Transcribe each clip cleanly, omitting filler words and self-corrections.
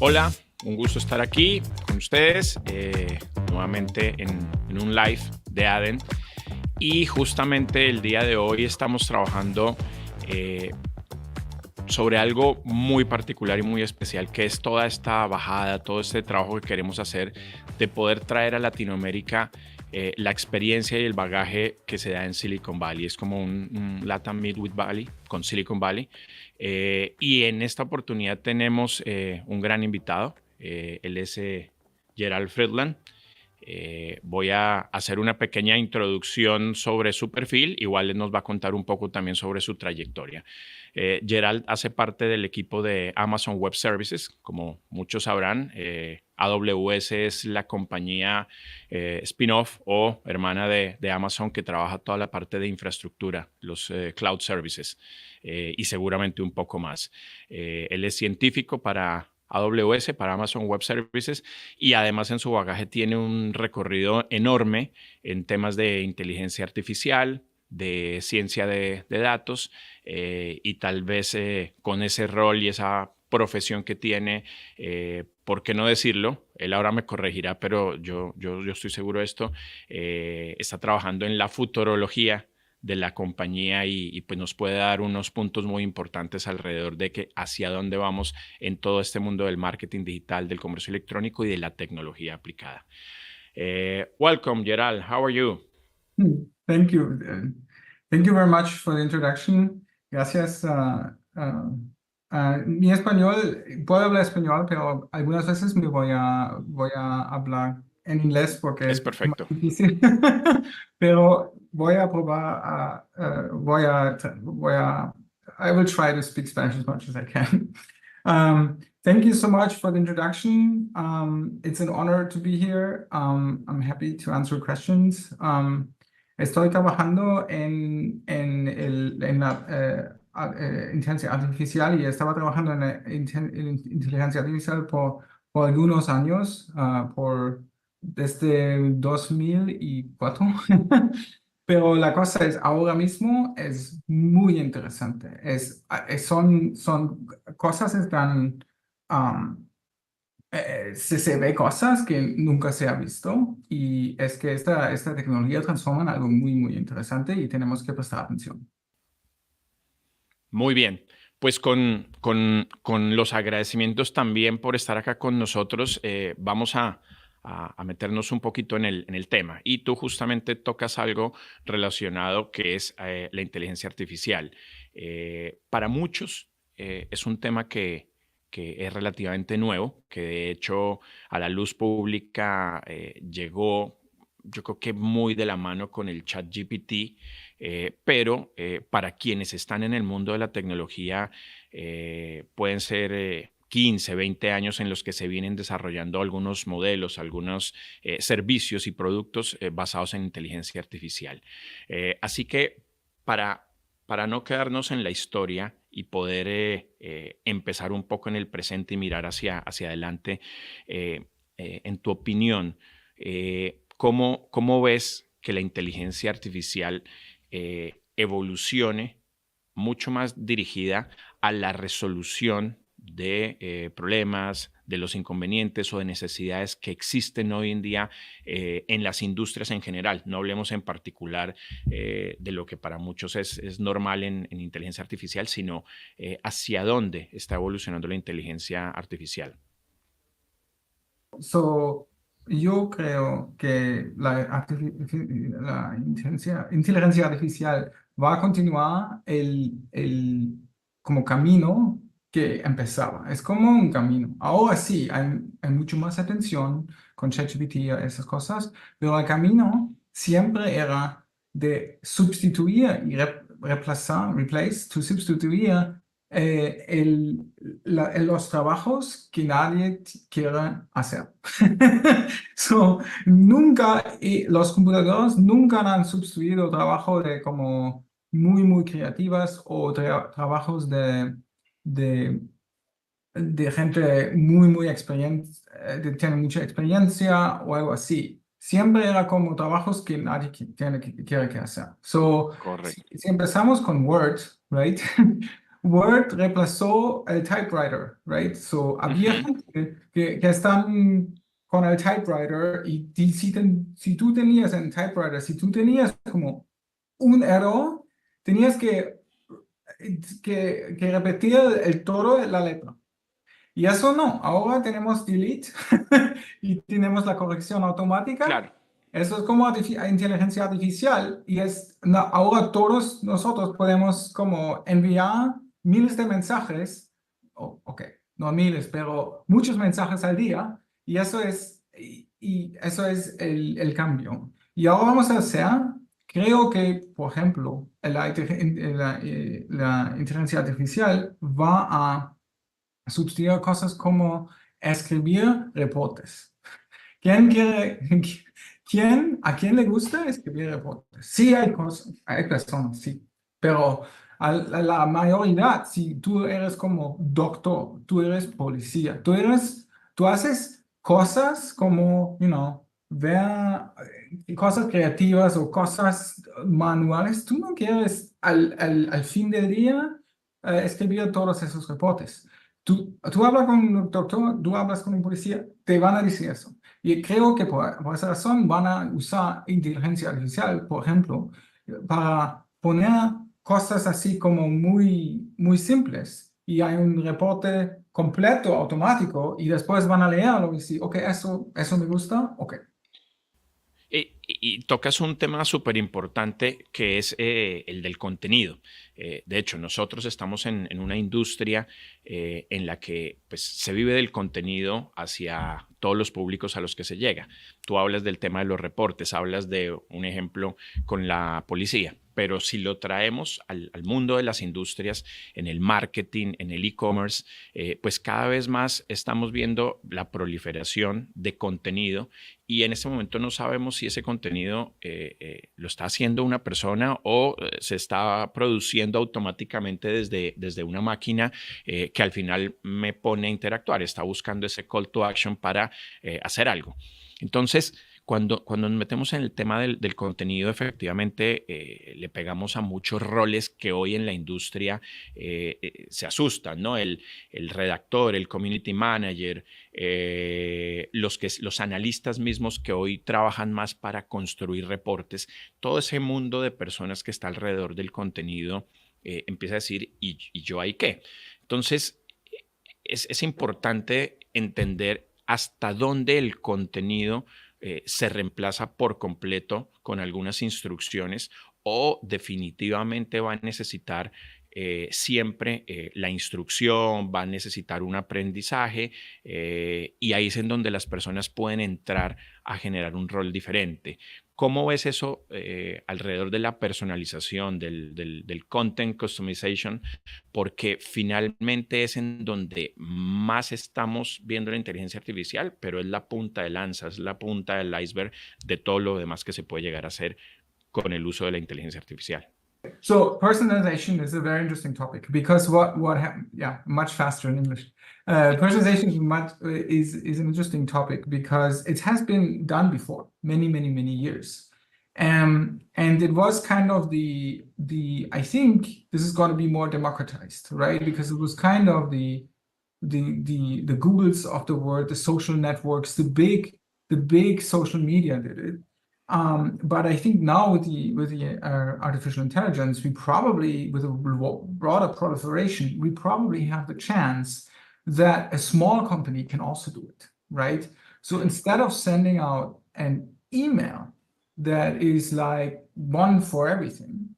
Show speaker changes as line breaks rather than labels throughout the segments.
Hola, un gusto estar aquí con ustedes nuevamente en un live de ADEN. Y justamente el día de hoy estamos trabajando sobre algo muy particular y muy especial, que es toda esta bajada, todo este trabajo que queremos hacer de poder traer a Latinoamérica la experiencia y el bagaje que se da en Silicon Valley. Es como un Latam Meets Valley con Silicon Valley. Y en esta oportunidad tenemos un gran invitado. Él es Gerald Friedland. Voy a hacer una pequeña introducción sobre su perfil. Igual él nos va a contar un poco también sobre su trayectoria. Gerald hace parte del equipo de Amazon Web Services, como muchos sabrán. AWS es la compañía spin-off o hermana de Amazon que trabaja toda la parte de infraestructura, los cloud services y seguramente un poco más. Él es científico para AWS, para Amazon Web Services, y además en su bagaje tiene un recorrido enorme en temas de inteligencia artificial, de ciencia de datos y tal vez con ese rol y esa profesión que tiene, ¿por qué no decirlo? Él ahora me corregirá, pero yo estoy seguro de esto, está trabajando en la futurología de la compañía y pues nos puede dar unos puntos muy importantes alrededor de que hacia dónde vamos en todo este mundo del marketing digital, del comercio electrónico y de la tecnología aplicada. Welcome, Gerald. How are you?
Thank you. Thank you very much for the introduction. Gracias. Mi español, puedo hablar español, pero algunas veces voy a hablar en inglés porque
Es
es más
perfecto.
difícil. Pero voy a probar, I will try to speak Spanish as much as I can. Thank you so much for the introduction. It's an honor to be here. I'm happy to answer questions. Estoy trabajando en la inteligencia artificial y estaba trabajando en la inteligencia artificial por algunos años, desde 2004. Pero la cosa es, ahora mismo es muy interesante. Son cosas están, se ve cosas que nunca se ha visto y es que esta tecnología transforma en algo muy, muy interesante y tenemos que prestar atención.
Muy bien. Pues con los agradecimientos también por estar acá con nosotros, vamos a meternos un poquito en el tema. Y tú justamente tocas algo relacionado que es la inteligencia artificial. Para muchos es un tema que es relativamente nuevo, que de hecho a la luz pública llegó, yo creo que muy de la mano con el ChatGPT, pero para quienes están en el mundo de la tecnología pueden ser 15, 20 años en los que se vienen desarrollando algunos modelos, algunos servicios y productos basados en inteligencia artificial. Así que para no quedarnos en la historia y poder empezar un poco en el presente y mirar hacia adelante, en tu opinión, ¿cómo ves que la inteligencia artificial evolucione mucho más dirigida a la resolución de problemas, de los inconvenientes o de necesidades que existen hoy en día en las industrias en general? No hablemos en particular de lo que para muchos es normal en inteligencia artificial, sino hacia dónde está evolucionando la inteligencia artificial.
Yo creo que la inteligencia artificial va a continuar como camino que empezaba. Es como un camino. Ahora sí, hay mucho más atención con ChatGPT y esas cosas, pero el camino siempre era de sustituir y sustituir los trabajos que nadie quiere hacer. Los computadores nunca han sustituido trabajo de como muy, muy creativas o trabajos de gente muy, muy experiencia, tiene mucha experiencia o algo así. Siempre era como trabajos que nadie quiere que hacer. Si
Correcto.
empezamos con Word, right? Word reemplazó el typewriter, right? So, había gente que están con el typewriter y si tú tenías en typewriter, si tú tenías como un error, tenías que repetir todo de la letra. Y eso no, ahora tenemos delete y tenemos la corrección automática.
Claro.
Eso es como inteligencia artificial y ahora todos nosotros podemos como enviar miles de mensajes, ok, no miles, pero muchos mensajes al día y eso es, y eso es el cambio. Y ahora vamos a hacer, creo que, por ejemplo, la inteligencia artificial va a sustituir cosas como escribir reportes. ¿A quién le gusta escribir reportes? Sí, hay personas, sí, pero a la mayoría, si tú eres como doctor, tú eres policía, tú haces cosas como, ver cosas creativas o cosas manuales, tú no quieres al fin del día escribir todos esos reportes. Tú hablas con un doctor, tú hablas con un policía, te van a decir eso. Y creo que por esa razón van a usar inteligencia artificial, por ejemplo, para poner cosas así como muy, muy simples. Y hay un reporte completo, automático, y después van a leerlo y decir, ok, eso me gusta, ok.
Y tocas un tema súper importante que es el del contenido. De hecho, nosotros estamos en una industria en la que pues, se vive del contenido hacia todos los públicos a los que se llega. Tú hablas del tema de los reportes, hablas de un ejemplo con la policía, pero si lo traemos al mundo de las industrias, en el marketing, en el e-commerce, pues cada vez más estamos viendo la proliferación de contenido y en este momento no sabemos si ese contenido lo está haciendo una persona o se está produciendo automáticamente desde una máquina que al final me pone a interactuar, está buscando ese call to action para hacer algo. Entonces, cuando nos metemos en el tema del contenido, efectivamente le pegamos a muchos roles que hoy en la industria se asustan, ¿no? El redactor, el community manager, los analistas mismos que hoy trabajan más para construir reportes, todo ese mundo de personas que está alrededor del contenido empieza a decir, ¿y yo ahí qué? Entonces, es importante entender hasta dónde el contenido se reemplaza por completo con algunas instrucciones o definitivamente va a necesitar siempre la instrucción, va a necesitar un aprendizaje y ahí es en donde las personas pueden entrar a generar un rol diferente. ¿Cómo ves eso alrededor de la personalización, del content customization? Porque finalmente es en donde más estamos viendo la inteligencia artificial, pero es la punta de lanza, es la punta del iceberg de todo lo demás que se puede llegar a hacer con el uso de la inteligencia artificial.
So personalization is a very interesting topic because much faster in English. Personalization is an interesting topic because it has been done before many years. And it was kind of I think this is going to be more democratized, right? Because it was kind of the Googles of the world, the social networks, the big social media did it. But I think now with the artificial intelligence, we probably, with a broader proliferation, we probably have the chance that a small company can also do it, right? So instead of sending out an email that is like one for everything,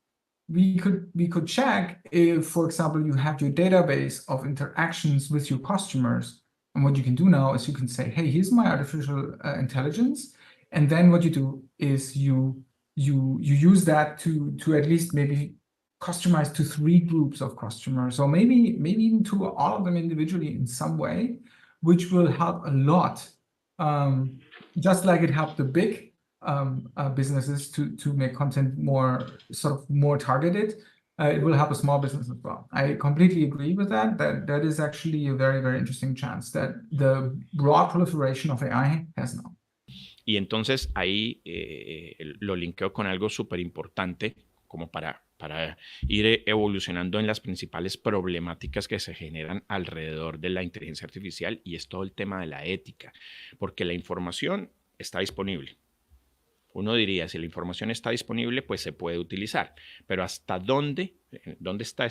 we could check if, for example, you have your database of interactions with your customers. And what you can do now is you can say, hey, here's my artificial intelligence. And then what you do is you use that to at least maybe customize to 3 groups of customers, or maybe even to all of them individually in some way, which will help a lot. Just like it helped the big businesses to make content more targeted, it will help a small business as well. I completely agree with that. That is actually a very, very interesting chance that the broad proliferation of AI has now.
Y entonces ahí lo linkeo con algo súper importante como para ir evolucionando en las principales problemáticas que se generan alrededor de la inteligencia artificial, y es todo el tema de la ética, porque la información está disponible. Uno diría, si la información está disponible, pues se puede utilizar, pero ¿hasta dónde está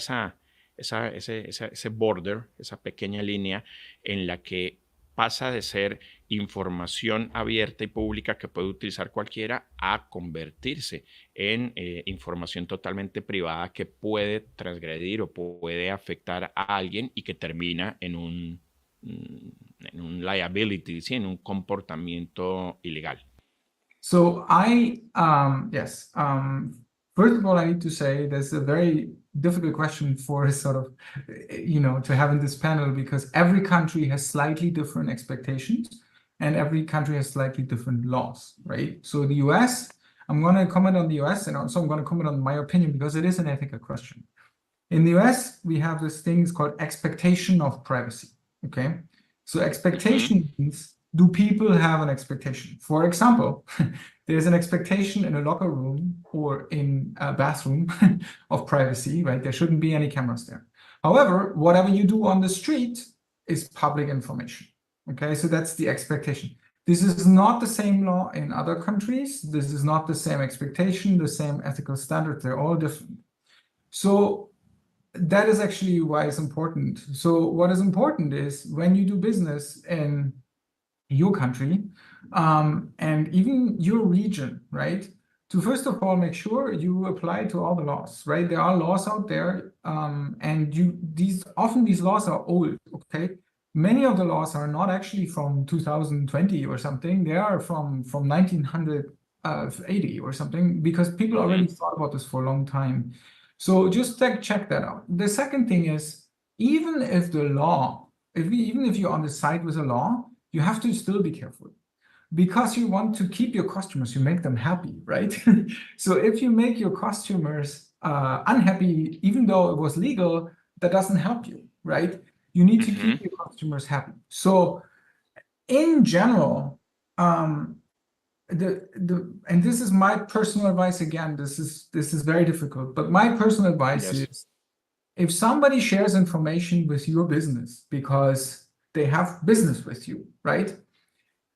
ese border, esa pequeña línea en la que pasa de ser información abierta y pública que puede utilizar cualquiera a convertirse en información totalmente privada que puede transgredir o puede afectar a alguien y que termina en un liability, ¿sí? En un comportamiento ilegal?
So yes, first of all, I need to say there's a very difficult question for sort of, to have in this panel, because every country has slightly different expectations and every country has slightly different laws, right? So the US, I'm going to comment on the US, and also I'm going to comment on my opinion because it is an ethical question. In the US, we have this thing called expectation of privacy, okay? So expectation means, do people have an expectation? For example, there's an expectation in a locker room or in a bathroom of privacy, right? There shouldn't be any cameras there. However, whatever you do on the street is public information, okay? So that's the expectation. This is not the same law in other countries. This is not the same expectation, the same ethical standards. They're all different. So that is actually why it's important. So what is important is when you do business in your country and even your region, right? To first of all make sure you apply to all the laws, right? There are laws out there, and often these laws are old, okay? Many of the laws are not actually from 2020 or something. They are from 1980 or something, because people already thought about this for a long time. So just check that out. The second thing is, even if the law, even if you're on the side with a law, you have to still be careful, because you want to keep your customers, you make them happy, right? So if you make your customers unhappy, even though it was legal, that doesn't help you, right? You need to keep your customers happy. So in general, and this is my personal advice, again, this is very difficult, but my personal advice is, if somebody shares information with your business because they have business with you, right?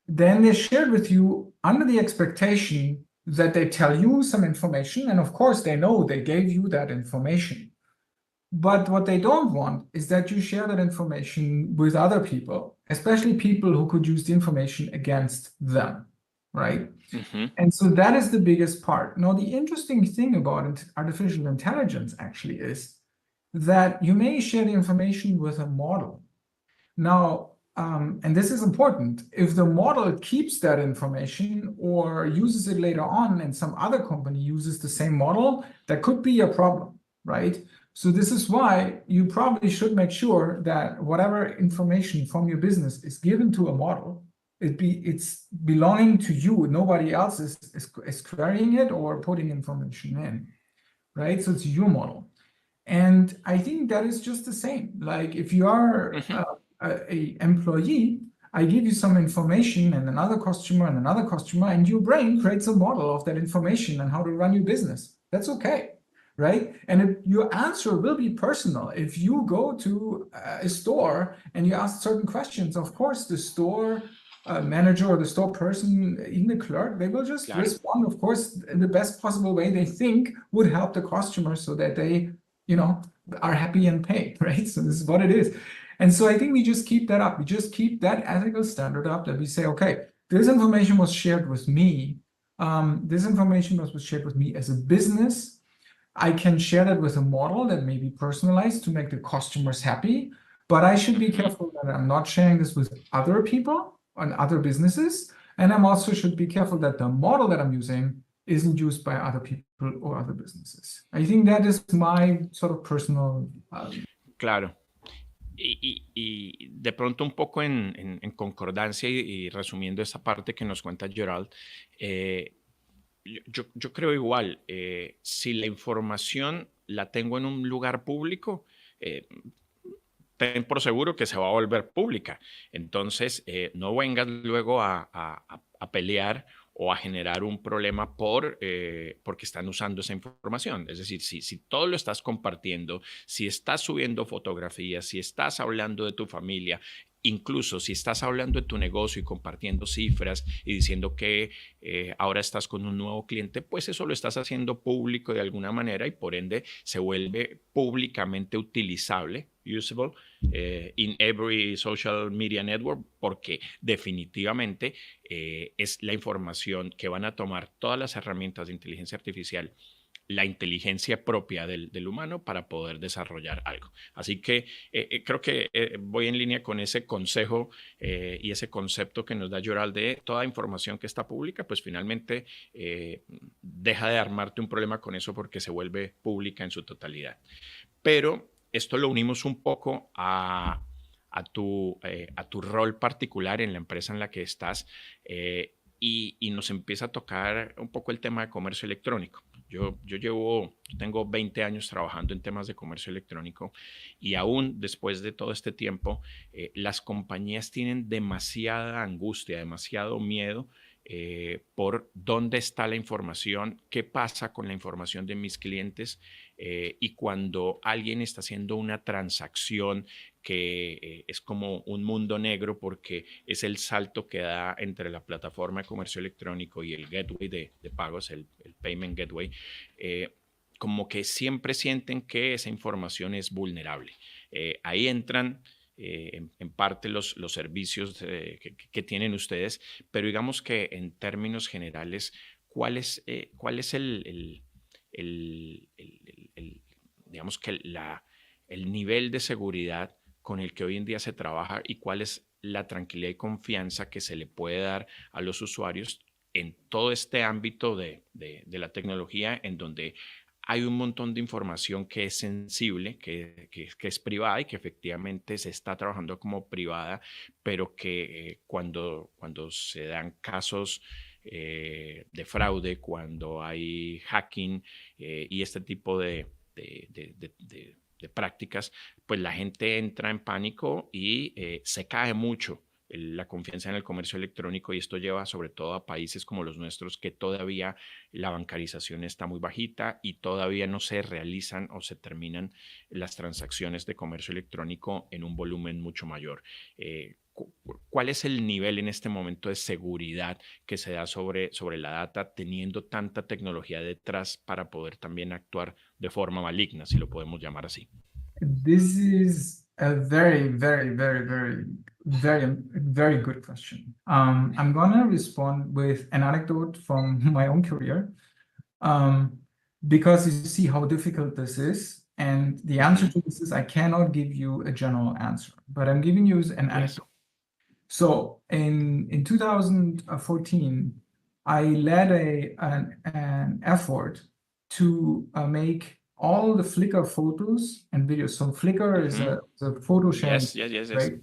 Then they shared with you under the expectation that they tell you some information, and of course they know they gave you that information. But what they don't want is that you share that information with other people, especially people who could use the information against them, right? And so that is the biggest part. Now, the interesting thing about artificial intelligence actually is that you may share the information with a model. Now, and this is important, if the model keeps that information or uses it later on and some other company uses the same model, that could be a problem, right? So this is why you probably should make sure that whatever information from your business is given to a model, it's belonging to you. Nobody else is querying it or putting information in, right? So it's your model. And I think that is just the same. Like if you are a employee, I give you some information and another customer, and your brain creates a model of that information and how to run your business. That's okay, right? And if your answer will be personal. If you go to a store and you ask certain questions, of course, the store manager or the store person, even the clerk, they will just respond, of course, in the best possible way they think would help the customer so that they, are happy and paid, right? So this is what it is. And so I think we just keep that up. We just keep that ethical standard up, that we say, okay, this information was shared with me. This information was shared with me as a business. I can share that with a model that may be personalized to make the customers happy, but I should be careful that I'm not sharing this with other people and other businesses. And I'm also should be careful that the model that I'm using isn't used by other people or other businesses. I think that is my sort of personal...
Claro. Y de pronto un poco en concordancia y resumiendo esa parte que nos cuenta Gerald, yo creo igual, si la información la tengo en un lugar público, ten por seguro que se va a volver pública. Entonces, no vengas luego a pelear o a generar un problema porque están usando esa información. Es decir, si todo lo estás compartiendo, si estás subiendo fotografías, si estás hablando de tu familia, incluso si estás hablando de tu negocio y compartiendo cifras y diciendo que ahora estás con un nuevo cliente, pues eso lo estás haciendo público de alguna manera y por ende se vuelve públicamente utilizable, usable, in every social media network, porque definitivamente es la información que van a tomar todas las herramientas de inteligencia artificial, la inteligencia propia del humano para poder desarrollar algo. Así que creo que voy en línea con ese consejo y ese concepto que nos da Yoral de toda información que está pública, pues finalmente deja de armarte un problema con eso porque se vuelve pública en su totalidad. Pero esto lo unimos un poco a tu rol particular en la empresa en la que estás y nos empieza a tocar un poco el tema de comercio electrónico. Yo tengo 20 años trabajando en temas de comercio electrónico y aún después de todo este tiempo, las compañías tienen demasiada angustia, demasiado miedo por dónde está la información, qué pasa con la información de mis clientes y cuando alguien está haciendo una transacción que es como un mundo negro porque es el salto que da entre la plataforma de comercio electrónico y el gateway de pagos, el payment gateway, como que siempre sienten que esa información es vulnerable. Ahí entran en parte los servicios que tienen ustedes, pero digamos que en términos generales, ¿cuál es digamos que el nivel de seguridad con el que hoy en día se trabaja y cuál es la tranquilidad y confianza que se le puede dar a los usuarios en todo este ámbito de la tecnología en donde hay un montón de información que es sensible, que es privada y que efectivamente se está trabajando como privada, pero que cuando se dan casos de fraude, cuando hay hacking y este tipo de prácticas, pues la gente entra en pánico y se cae mucho la confianza en el comercio electrónico y esto lleva sobre todo a países como los nuestros que todavía la bancarización está muy bajita y todavía no se realizan o se terminan las transacciones de comercio electrónico en un volumen mucho mayor. ¿Cuál es el nivel en este momento de seguridad que se da sobre la data teniendo tanta tecnología detrás para poder también actuar de forma maligna, si lo podemos llamar así?
This is a very, very, very, very, very, very good question. I'm gonna respond with an anecdote from my own career, because you see how difficult this is. And the answer to this is I cannot give you a general answer, but I'm giving you an anecdote. So in 2014, I led an effort to make all the Flickr photos and videos. So Flickr is a photo sharing.
Yes.
Right?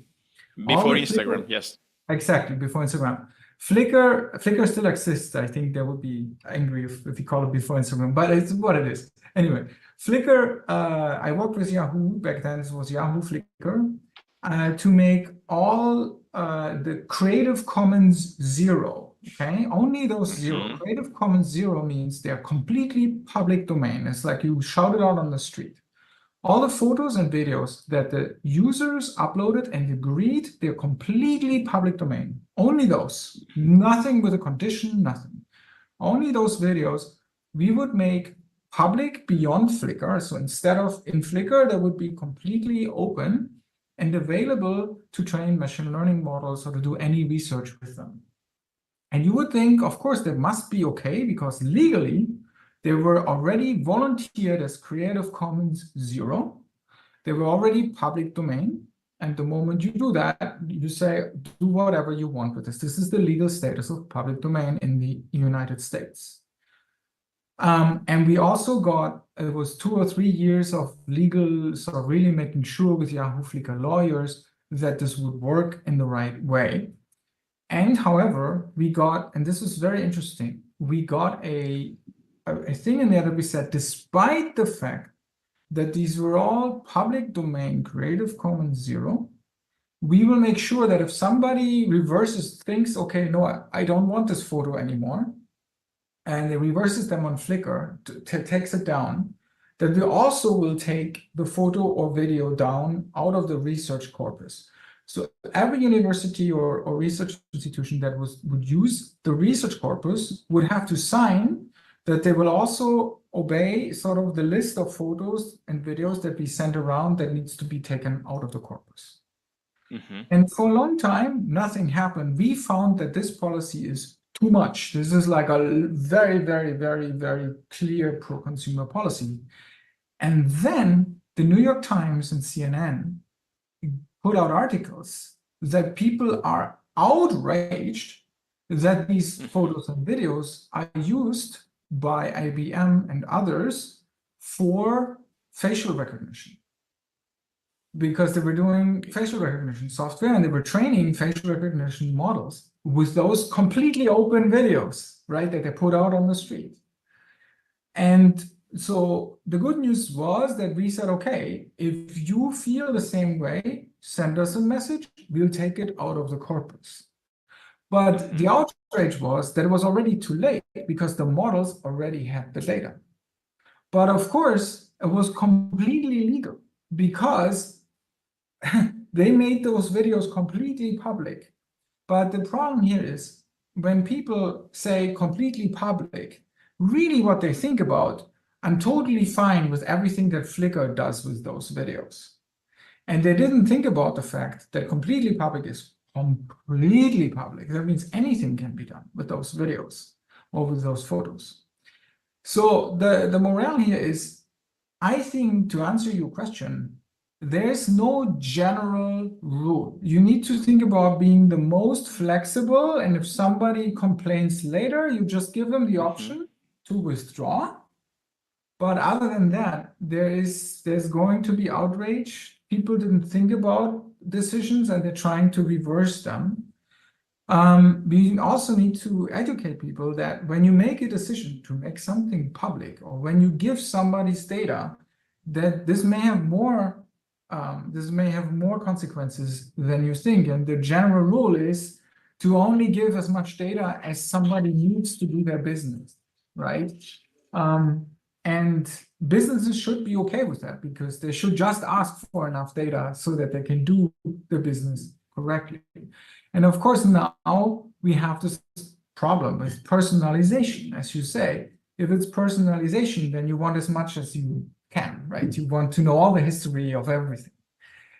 Before Instagram, yes.
Exactly, before Instagram. Flickr still exists. I think they would be angry if we call it before Instagram, but it's what it is. Anyway, Flickr, I worked with Yahoo, back then it was Yahoo Flickr, to make all the Creative Commons zero, okay? Only those zero. Creative Commons zero means they're completely public domain. It's like you shout it out on the street. All the photos and videos that the users uploaded and agreed, they're completely public domain. Only those, nothing with a condition, nothing. Only those videos we would make public beyond Flickr. So instead of in Flickr, they would be completely open and available to train machine learning models or to do any research with them. And you would think, of course, that must be okay because legally, they were already volunteered as Creative Commons zero. They were already public domain. And the moment you do that, you say, do whatever you want with this. This is the legal status of public domain in the United States. And we also got, it was 2 or 3 years of legal, sort of really making sure with Yahoo Flickr lawyers that this would work in the right way. And however, we got, and this is very interesting, we got a thing in there that we said, despite the fact that these were all public domain Creative Commons zero, we will make sure that if somebody reverses, thinks, okay, no, I don't want this photo anymore, and it reverses them on Flickr, takes it down, that we also will take the photo or video down out of the research corpus. So every university or research institution that would use the research corpus would have to sign that they will also obey sort of the list of photos and videos that we send around that needs to be taken out of the corpus. And for a long time, nothing happened. We found that this policy is too much. This is like a very, very, very, very clear pro-consumer policy. And then the New York Times and CNN put out articles that people are outraged that these photos and videos are used by IBM and others for facial recognition. Because they were doing facial recognition software and they were training facial recognition models with those completely open videos, right, that they put out on the street. And so the good news was that we said, okay, if you feel the same way, send us a message, we'll take it out of the corpus. But the outrage was that it was already too late because the models already had the data. But of course, it was completely legal because they made those videos completely public. But the problem here is when people say completely public, really what they think about, I'm totally fine with everything that Flickr does with those videos. And they didn't think about the fact that completely public is completely public. That means anything can be done with those videos or with those photos. So the morale here is, I think, to answer your question, there's no general rule. You need to think about being the most flexible, and if somebody complains later, you just give them the option to withdraw. But other than that, there's going to be outrage. People didn't think about decisions and they're trying to reverse them. We also need to educate people that when you make a decision to make something public, or when you give somebody's data, that this may have more consequences than you think. And the general rule is to only give as much data as somebody needs to do their business, right? And businesses should be okay with that because they should just ask for enough data so that they can do the business correctly. And of course, now we have this problem with personalization, as you say. If it's personalization, then you want as much as you can, right? You want to know all the history of everything.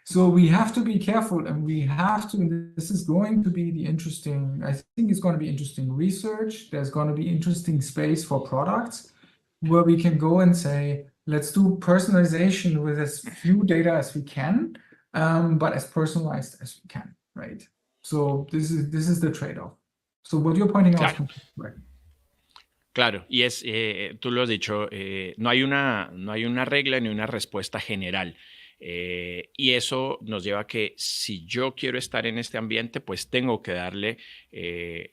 So we have to be careful, and we have to, and this is going to be the interesting, I think it's going to be interesting research. There's going to be interesting space for products where we can go and say, let's do personalization with as few data as we can, but as personalized as we can, right? So this is the trade-off. So what you're pointing out is completely right.
Claro, y es, tú lo has dicho, no hay una regla ni una respuesta general. Y eso nos lleva a que si yo quiero estar en este ambiente, pues tengo que darle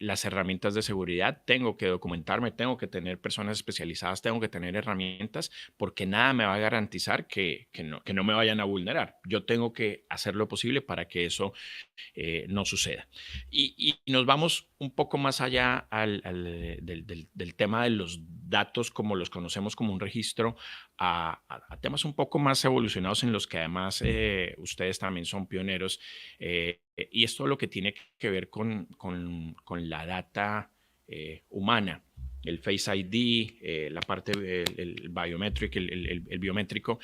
las herramientas de seguridad, tengo que documentarme, tengo que tener personas especializadas, tengo que tener herramientas, porque nada me va a garantizar que no me vayan a vulnerar. Yo tengo que hacer lo posible para que eso no suceda. Y nos vamos un poco más allá del tema de los datos como los conocemos como un registro a temas un poco más evolucionados en los que además ustedes también son pioneros y esto lo que tiene que ver con la data humana, el Face ID, la parte el biometric, el biométrico.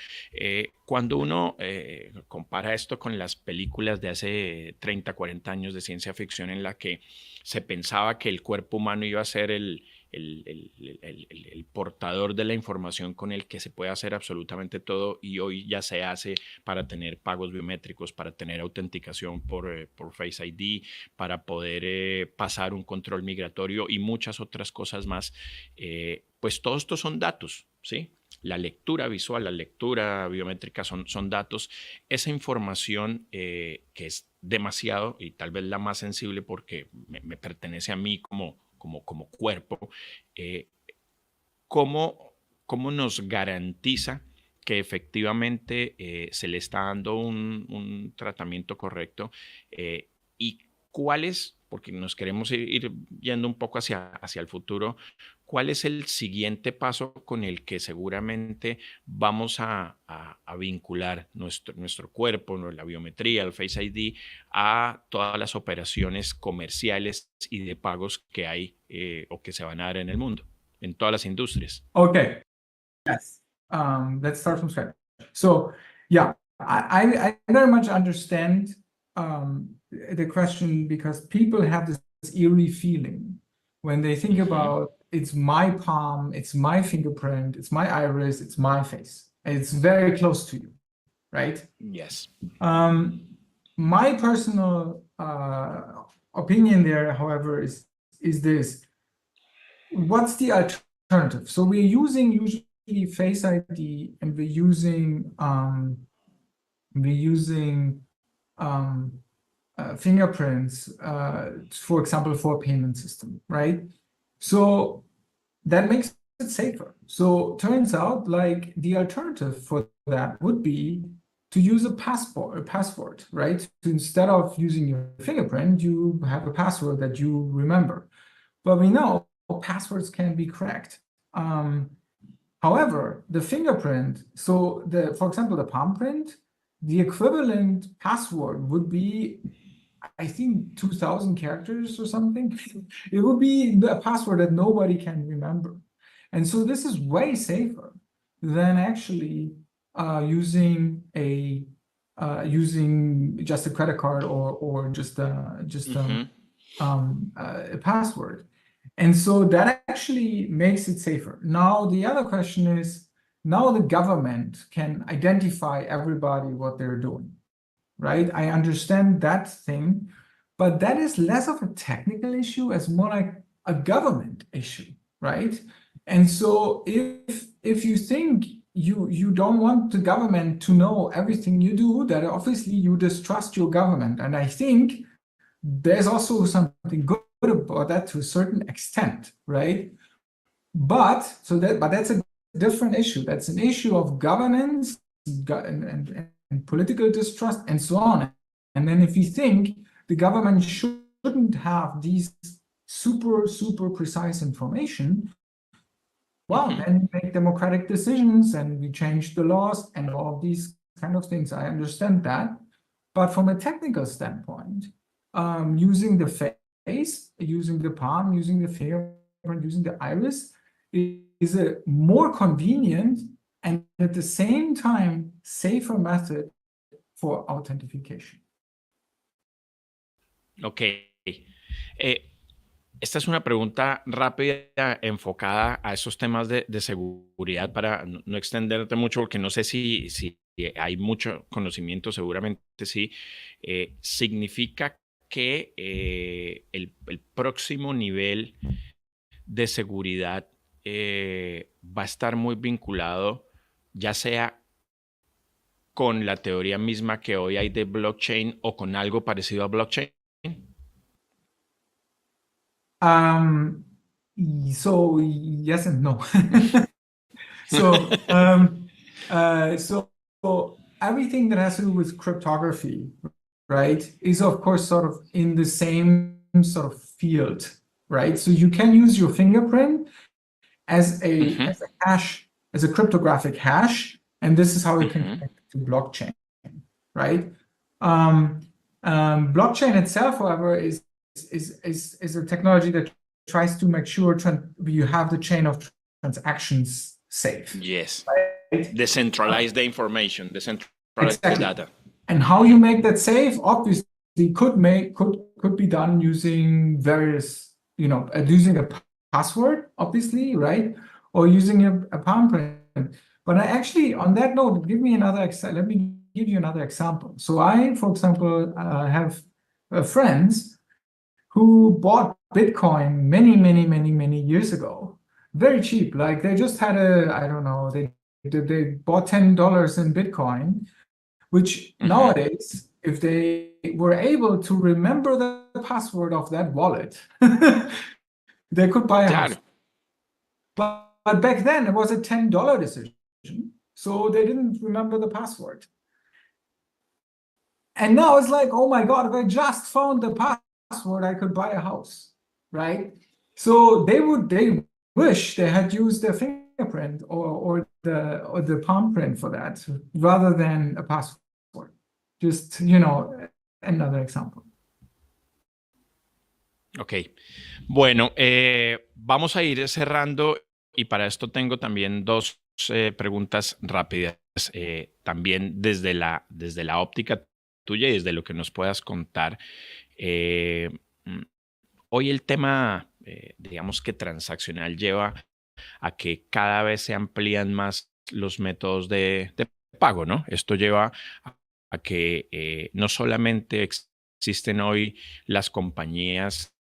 Cuando uno compara esto con las películas de hace 30, 40 años de ciencia ficción en la que se pensaba que el cuerpo humano iba a ser el portador de la información con el que se puede hacer absolutamente todo, y hoy ya se hace para tener pagos biométricos, para tener autenticación por Face ID, para poder pasar un control migratorio y muchas otras cosas más. Pues todos estos son datos, ¿sí? La lectura visual, la lectura biométrica son datos. Esa información que es demasiado y tal vez la más sensible porque me pertenece a mí como cuerpo, ¿cómo nos garantiza que efectivamente se le está dando un tratamiento correcto y cuáles, porque nos queremos ir yendo un poco hacia el futuro, cuál es el siguiente paso con el que seguramente vamos a vincular nuestro cuerpo, la biometría, el Face ID, a todas las operaciones comerciales y de pagos que hay o que se van a dar en el mundo, en todas las industrias.
Okay. Yes. Let's start from scratch. So, yeah, I very much understand the question, because people have this eerie feeling when they think about it's my palm, it's my fingerprint, it's my iris, it's my face. It's very close to you, right?
Yes.
My personal opinion there, however, is this. What's the alternative? So we're using usually Face ID, and we're using fingerprints, for example, for payment system, right? So that makes it safer. So turns out, like, the alternative for that would be to use a password, right? So instead of using your fingerprint, you have a password that you remember. But we know passwords can be cracked. However, the fingerprint, so for example, the palm print, the equivalent password would be, I think, 2,000 characters or something. It would be a password that nobody can remember. And so this is way safer than actually using just a credit card or just a password. And so that actually makes it safer. Now, the other question is, now the government can identify everybody what they're doing, right? I understand that thing, but that is less of a technical issue as more like a government issue, right? And so if you think you don't want the government to know everything you do, then obviously you distrust your government. And I think there's also something good about that to a certain extent, right? But that's a different issue. That's an issue of governance and political distrust and so on. And then if you think the government shouldn't have these super precise information, well, then we make democratic decisions and we change the laws and all of these kind of things. I understand that. But from a technical standpoint, using the face, using the palm, using the fingerprint, using the iris is a more convenient and at the same time safer method for authentication.
Ok. Esta es una pregunta rápida, enfocada a esos temas de seguridad, para no extenderte mucho, porque no sé si hay mucho conocimiento, seguramente sí. Significa que el próximo nivel de seguridad va a estar muy vinculado, ya sea con la teoría misma que hoy hay de blockchain o con algo parecido a blockchain.
So yes and no. So everything that has to do with cryptography, right, is of course sort of in the same sort of field, right? So you can use your fingerprint as a hash, as a cryptographic hash, and this is how you can connect to blockchain, right? Blockchain itself, however, is a technology that tries to make sure you have the chain of transactions safe.
Yes.
Right?
Decentralize the information, decentralize the data.
And how you make that safe, obviously, could be done using various, using a password, obviously, right? Or using a palm print. But I actually, on that note, let me give you another example. So I, for example, have friends who bought Bitcoin many years ago, very cheap. Like they just had they bought $10 in Bitcoin, which nowadays, if they were able to remember the password of that wallet, they could buy a house. But back then it was a $10 decision. so they didn't remember the password. And now it's like, oh my God, if I just found the password, I could buy a house, right? So they wish they had used their fingerprint or the palm print for that rather than a password. Just, another example.
Ok. Bueno, vamos a ir cerrando y para esto tengo también dos preguntas rápidas. También desde la óptica tuya y desde lo que nos puedas contar. Hoy el tema, digamos que transaccional, lleva a que cada vez se amplían más los métodos de pago, ¿no? Esto lleva a que no solamente existen hoy las compañías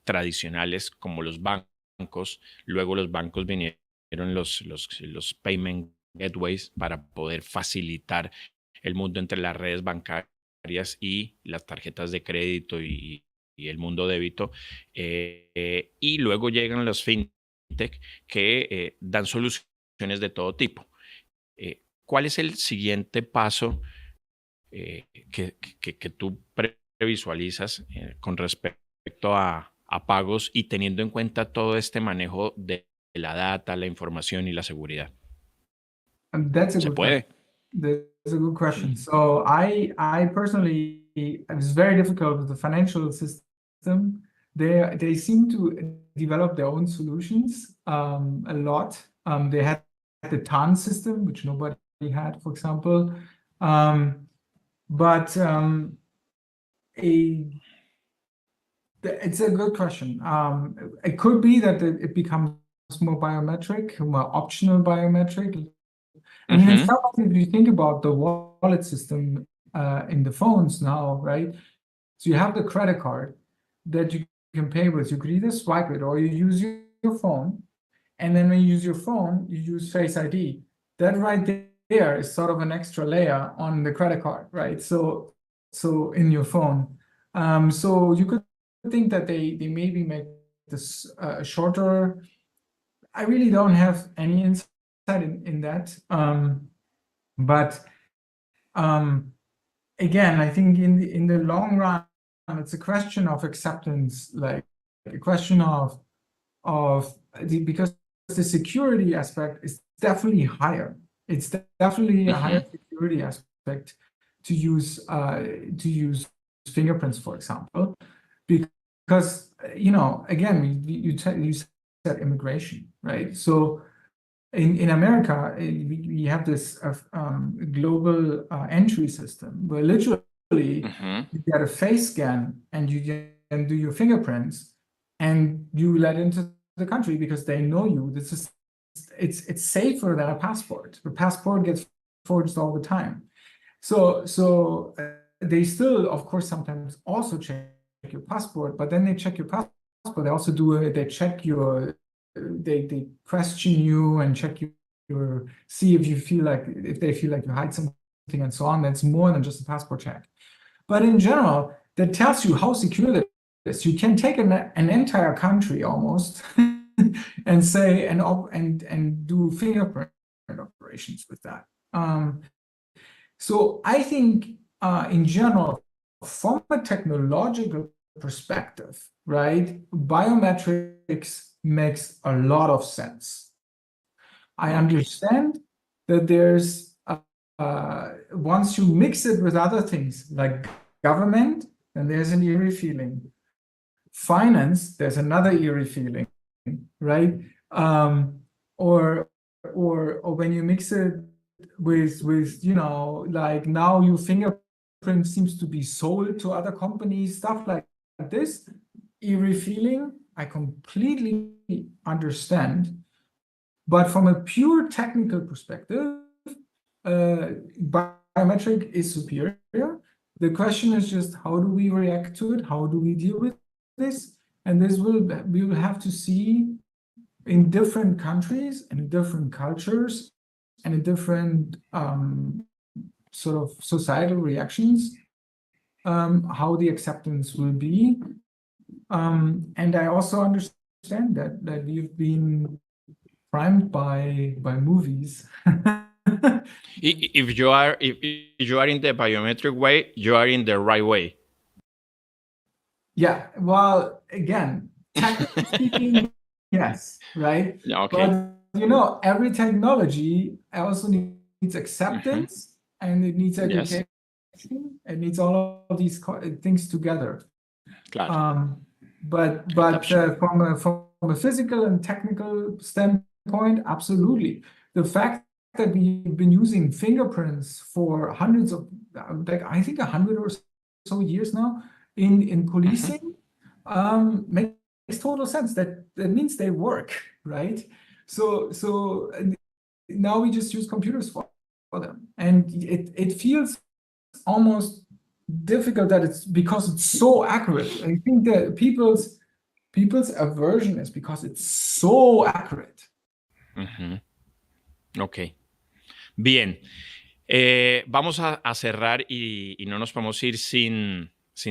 tradicionales como los bancos, luego los bancos vinieron los payment gateways para poder facilitar el mundo entre las redes bancarias y las tarjetas de crédito y el mundo débito, y luego llegan los fintech que dan soluciones de todo tipo. ¿Cuál es el siguiente paso que tú previsualizas con respecto a pagos y teniendo en cuenta todo este manejo de la data, la información y la seguridad? ¿Se puede?
That's a good question. So I personally, it was very difficult with the financial system. They seem to develop their own solutions a lot. They had the TAN system, which nobody had, for example. But it's a good question. It could be that it becomes more biometric, more optional biometric. I mean, in some ways, if you think about the wallet system in the phones now, right? So you have the credit card that you can pay with. You could either swipe it or you use your phone. And then when you use your phone, you use Face ID. That right there is sort of an extra layer on the credit card, right? So in your phone. So you could think that they maybe make this shorter. I really don't have any insight in that. But again, I think in the long run, it's a question of acceptance, like a question of because the security aspect is definitely higher. It's definitely a higher security aspect to use fingerprints, for example, because again, you said immigration, right? So in America, we have this global entry system where literally you get a face scan and you can do your fingerprints and you let into the country because they know you. It's safer than a passport. The passport gets forged all the time. So they still, of course, sometimes also check your passport, but then they check your passport. They also they check your. They question you and check see if they feel like you hide something and so on. That's more than just a passport check. But in general, that tells you how secure that is. You can take an entire country almost and say and do fingerprint operations with that. So I think in general, from a technological perspective, right, biometrics makes a lot of sense. I understand that there's once you mix it with other things like government, then there's an eerie feeling. Finance, there's another eerie feeling, right? Or when you mix it with like now your fingerprint seems to be sold to other companies, stuff like this, eerie feeling. I completely understand, but from a pure technical perspective, biometric is superior. The question is just how do we react to it? How do we deal with this? And we will have to see in different countries and in different cultures and in different sort of societal reactions, how the acceptance will be. And I also understand that we've been primed by movies
If you are in the biometric way, you are in the right way.
Yeah, well, again, technically speaking, yes, right?
Okay.
But every technology also needs acceptance and it needs education. Yes. It needs all of these things together.
Claro.
But from a physical and technical standpoint, absolutely. The fact that we've been using fingerprints for hundreds of, I think 100 or so years now in policing makes total sense. That means they work, right? So now we just use computers for them, and it feels almost difficult that it's because it's so accurate. I think that people's aversion is because it's so accurate.
Ok. Bien. Vamos a cerrar y no nos podemos ir sin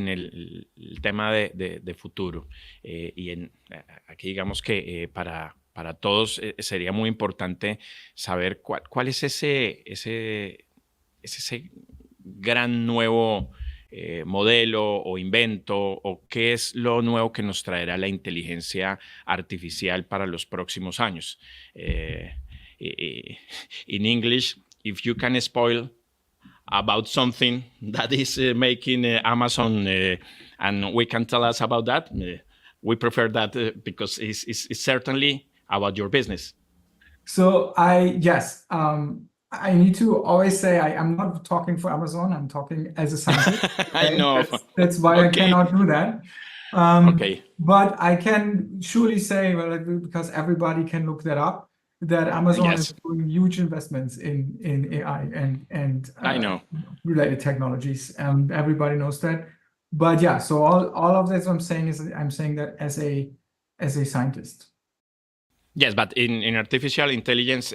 el tema de futuro. Aquí digamos que para todos sería muy importante saber cuál es ese gran nuevo modelo o invento, o qué es lo nuevo que nos traerá la inteligencia artificial para los próximos años. In English, if you can spoil about something that is making Amazon and we can tell us about that, we prefer that because it's certainly about your business.
So I need to always say I'm not talking for Amazon. I'm talking as a scientist.
I know.
That's why I cannot do that.
Okay.
But I can surely say, well, because everybody can look that up, that Amazon is doing huge investments in AI and
I know.
related technologies. Everybody knows that. But yeah, so all of this I'm saying that as a scientist.
Yes, but in artificial intelligence,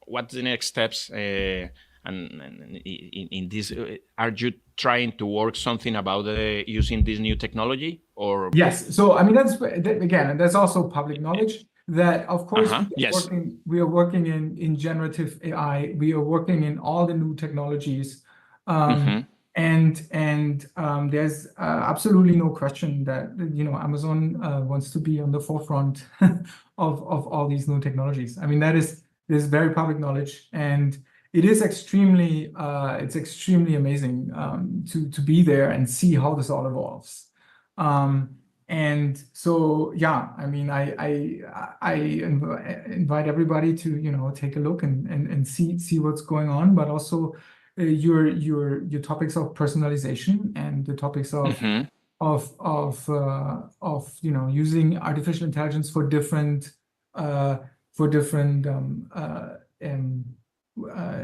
what's the next steps? And in this, are you trying to work something about using this new technology? Or
yes, so I mean that's also public knowledge that of course we are working in generative AI. We are working in all the new technologies, and there's absolutely no question that Amazon wants to be on the forefront of all these new technologies. I mean that is very public knowledge, and it is extremely amazing to be there and see how this all evolves. And so yeah, I mean I invite everybody to take a look and see what's going on, but also your topics of personalization and the topics of using artificial intelligence for different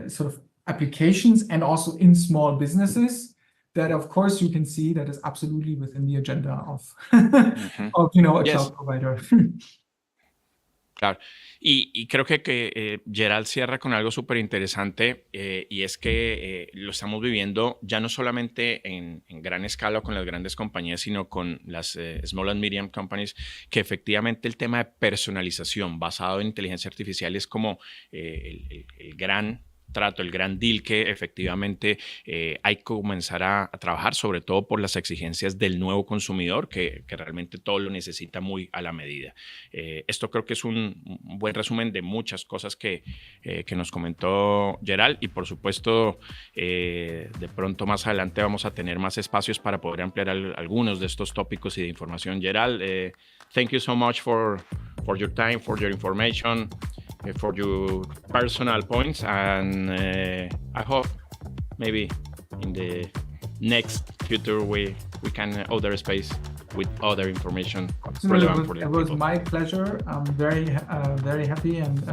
sort of applications, and also in small businesses, that of course you can see that is absolutely within the agenda of a cloud provider.
Claro. Y creo que Gerald cierra con algo súper interesante, y es que lo estamos viviendo ya no solamente en gran escala con las grandes compañías, sino con las small and medium companies, que efectivamente el tema de personalización basado en inteligencia artificial es como el gran trato, el gran deal que efectivamente hay que comenzar a trabajar, sobre todo por las exigencias del nuevo consumidor, que realmente todo lo necesita muy a la medida. Esto creo que es un buen resumen de muchas cosas que nos comentó Gerald, y por supuesto de pronto más adelante vamos a tener más espacios para poder ampliar algunos de estos tópicos y de información. Gerald, thank you so much for your time, for your information, for your personal points, and I hope maybe in the next future we can other space with other information relevant for the people.
It was my pleasure. I'm very happy, and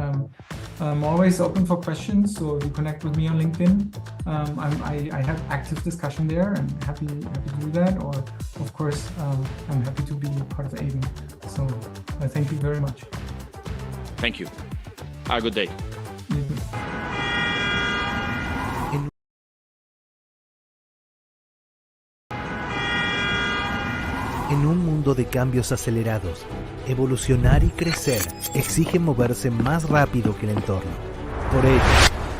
I'm always open for questions. So you connect with me on LinkedIn. I have active discussion there, and happy to do that. Or of course, I'm happy to be part of ADEN. So thank you very much.
Thank you. Have a good day.
En un mundo de cambios acelerados, evolucionar y crecer exige moverse más rápido que el entorno. Por ello,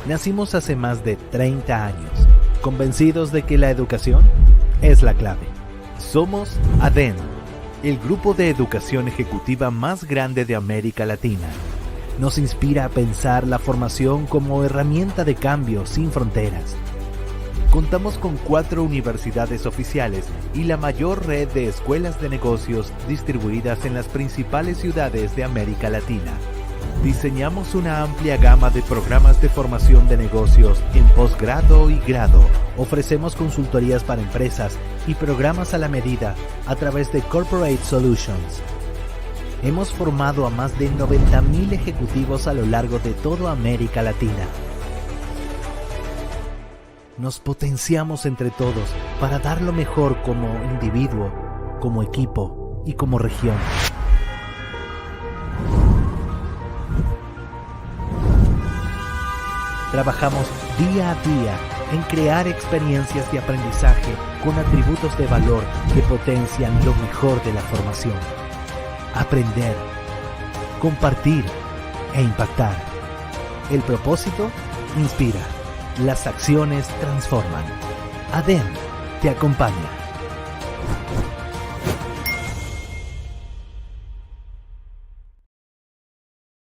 Nacimos hace más de 30 años, convencidos de que la educación es la clave. Somos ADEN, el grupo de educación ejecutiva más grande de América Latina. Nos inspira a pensar la formación como herramienta de cambio sin fronteras. Contamos con 4 universidades oficiales y la mayor red de escuelas de negocios distribuidas en las principales ciudades de América Latina. Diseñamos una amplia gama de programas de formación de negocios en posgrado y grado. Ofrecemos consultorías para empresas y programas a la medida a través de Corporate Solutions. Hemos formado a más de 90.000 ejecutivos a lo largo de toda América Latina. Nos potenciamos entre todos para dar lo mejor como individuo, como equipo y como región. Trabajamos día a día en crear experiencias de aprendizaje con atributos de valor que potencian lo mejor de la formación. Aprender, compartir e impactar. El propósito inspira. Las acciones transforman. ADEN te acompaña.